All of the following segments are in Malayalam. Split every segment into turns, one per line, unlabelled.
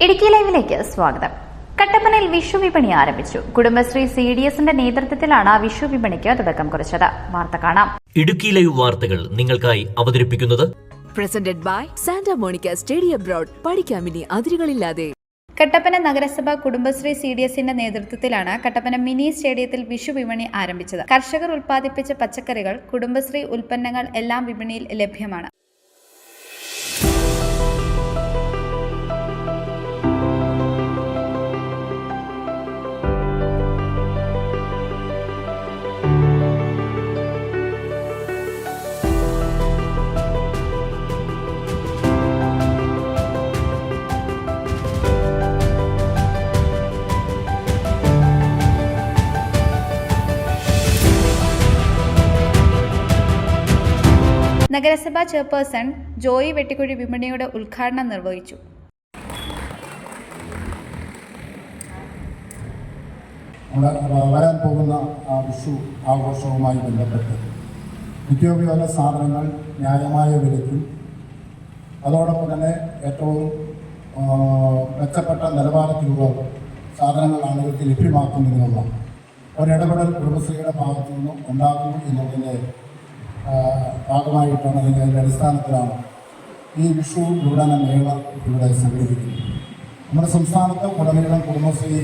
ഇടുക്കി ലൈവിലേക്ക് സ്വാഗതം. കട്ടപ്പനയിൽ വിഷു വിപണി ആരംഭിച്ചു. കുടുംബശ്രീ CDSന്റെ നേതൃത്വത്തിലാണ് വിഷു വിപണിക്ക് തുടക്കം കുറിച്ചത്. വാർത്ത കാണാം.
ഇടുക്കി ലൈവ് വാർത്തകൾ നിങ്ങൾക്കായി അവതരിപ്പിക്കുന്നത്
presented by Santa Monica study abroad. പഠിക്കാമിനി അതിരുകളില്ലാതെ.
കട്ടപ്പന നഗരസഭ കുടുംബശ്രീ CDSന്റെ നേതൃത്വത്തിലാണ് കട്ടപ്പന മിനി സ്റ്റേഡിയത്തിൽ വിഷു വിപണി ആരംഭിച്ചത്. കർഷകർ ഉൽപ്പാദിപ്പിച്ച പച്ചക്കറികൾ, കുടുംബശ്രീ ഉൽപ്പന്നങ്ങൾ എല്ലാം വിപണിയിൽ ലഭ്യമാണ്. നഗരസഭാ ചെയർപേഴ്സൺ ജോയി വെട്ടിക്കുഴി വിപണിയുടെ ഉദ്ഘാടനം നിർവഹിച്ചു.
വരാൻ പോകുന്ന വിഷു ആഘോഷവുമായി ബന്ധപ്പെട്ട് നിത്യോപയോഗ സാധനങ്ങൾ ന്യായമായ വിലയ്ക്കും അതോടൊപ്പം തന്നെ ഏറ്റവും മെച്ചപ്പെട്ട നിലവാരത്തിലുള്ള സാധനങ്ങൾ ആളുകൾക്ക് ലഭ്യമാക്കുന്നതിനുള്ള ഒരിടപെടൽ കുടുംബശ്രീയുടെ ഭാഗത്തു നിന്നും ഉണ്ടാകുന്നു എന്നുള്ളതിൻ്റെ ഭാഗമായിട്ടാണ്, അല്ലെങ്കിൽ അതിൻ്റെ അടിസ്ഥാനത്തിലാണ് ഈ വിഷു വിപണന മേള ഇവിടെ സംഘടിപ്പിക്കുന്നത്. നമ്മുടെ സംസ്ഥാനത്ത് ഉടനീളം കുടുംബശ്രീ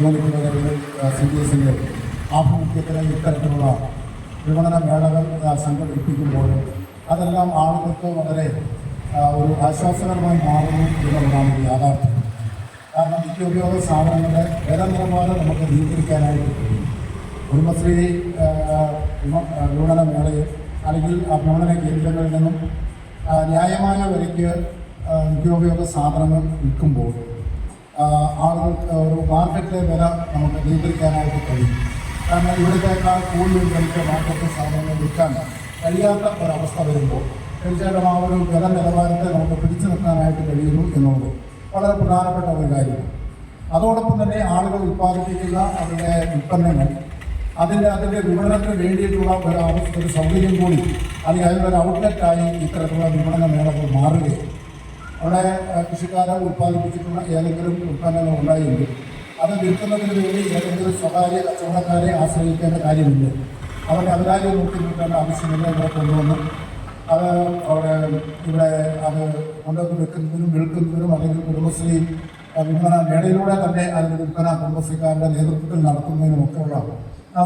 യൂണിറ്റുകളുടെ CDSന്റെ ആഭിമുഖ്യത്തിന് ഇത്തരത്തിലുള്ള വിപണന മേളകൾ സംഘടിപ്പിക്കുമ്പോൾ അതെല്ലാം ആളുകൾക്ക് വളരെ ഒരു ആശ്വാസകരമായി മാറുന്നു എന്നുള്ളതാണ് ഒരു യാഥാർത്ഥ്യം. കാരണം നിത്യോപയോഗ സാധനങ്ങളുടെ വില നിലവാരം നമുക്ക് നിയന്ത്രിക്കാനായിട്ട് കഴിയും. കുടുംബശ്രീ വിപണന മേളയിൽ അല്ലെങ്കിൽ വിപണന കേന്ദ്രങ്ങളിൽ നിന്നും ന്യായമായ വിലയ്ക്ക് നിത്യോപയോഗ സാധനങ്ങൾ വിൽക്കുമ്പോൾ ആളുകൾക്ക് ഒരു മാർക്കറ്റ് വില നമുക്ക് നിയന്ത്രിക്കാനായിട്ട് കഴിയും. കാരണം ഇവിടത്തേക്കാൾ കൂടുതൽ വിലയ്ക്ക് മാർക്കറ്റ് സാധനങ്ങൾ വിൽക്കാൻ കഴിയാത്ത ഒരവസ്ഥ വരുമ്പോൾ തീർച്ചയായിട്ടും ആ ഒരു വില നിലവാരത്തെ നമുക്ക് പിടിച്ചു നിർത്താനായിട്ട് കഴിയുന്നു എന്നുള്ളത് വളരെ പ്രധാനപ്പെട്ട ഒരു കാര്യമാണ്. അതോടൊപ്പം തന്നെ ആളുകൾ ഉൽപ്പാദിപ്പിക്കുന്ന അവരുടെ ഉൽപ്പന്നങ്ങൾ അതിൻ്റെ വിപണനത്തിന് വേണ്ടിയിട്ടുള്ള ഒരു സൗകര്യം കൂടി, അല്ലെങ്കിൽ അതിനൊരു ഔട്ട്ലെറ്റായി ഇത്തരത്തിലുള്ള വിപണന മേളകൾ മാറുകയും അവിടെ കൃഷിക്കാരെ ഉൽപ്പാദിപ്പിച്ചിട്ടുള്ള ഏതെങ്കിലും ഉൽപ്പന്നങ്ങൾ ഉണ്ടായെങ്കിൽ അത് വിൽക്കുന്നതിന് വേണ്ടി ഏതെങ്കിലും സ്വകാര്യ കച്ചവടക്കാരെ ആശ്രയിക്കേണ്ട കാര്യമില്ല. അവരുടെ അവകാര്യം നോക്കി നിൽക്കേണ്ട ആവശ്യമില്ല. ഇവിടെ കൊണ്ടുവന്ന് അത് അവിടെ ഇവിടെ അത് കൊണ്ടുവന്ന് വെക്കുന്നതിനും വിൽക്കുന്നതിനും അല്ലെങ്കിൽ കുടുംബശ്രീ വിപണന മേളയിലൂടെ തന്നെ അതിൻ്റെ വിൽപ്പന കുടുംബശ്രീക്കാരുടെ നേതൃത്വത്തിൽ നടത്തുന്നതിനുമൊക്കെയുള്ള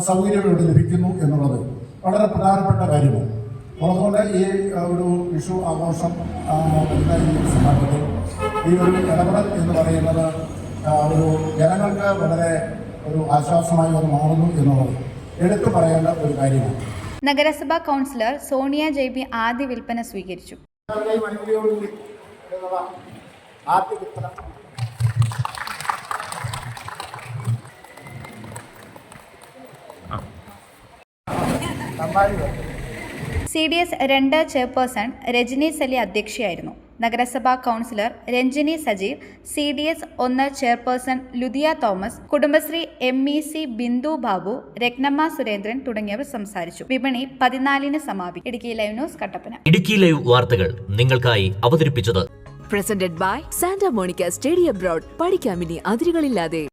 സൗകര്യം ഇവിടെ ലഭിക്കുന്നു എന്നുള്ളത് വളരെ പ്രധാനപ്പെട്ട കാര്യമാണ്. അതുകൊണ്ട് ഈ ഒരു വിഷു ആഘോഷം ഈ സന്ദർഭത്തിൽ ഈ ഒരു ഇടപെടൽ എന്ന് പറയുന്നത് ഒരു ജനങ്ങൾക്ക് വളരെ ഒരു ആശ്വാസമായി അത് മാറുന്നു എന്നുള്ളത് എടുത്തു പറയേണ്ട ഒരു കാര്യമാണ്.
നഗരസഭാ കൗൺസിലർ സോണിയ JB ആദ്യ വിൽപ്പന സ്വീകരിച്ചു. CDS 2 ചെയർപേഴ്സൺ രജനി സലി അധ്യക്ഷയായിരുന്നു. നഗരസഭാ councillor Ranjini Sajeev, CDS 1 chairperson Ludiya Thomas, Kudumbashree MEC Bindu Babu, Ratnamma Surendran തുടങ്ങിയവർ സംസാരിച്ചു. വിപണി 14-ന് സമാപിക്കും. Idukki live news, Kattappana.
Idukki live വാർത്തകൾ നിങ്ങൾക്കായി അവതരിപ്പിച്ചത്
presented by Santa Monica study abroad. പഠിക്കാമിനി അതിരുകളില്ലാതെ.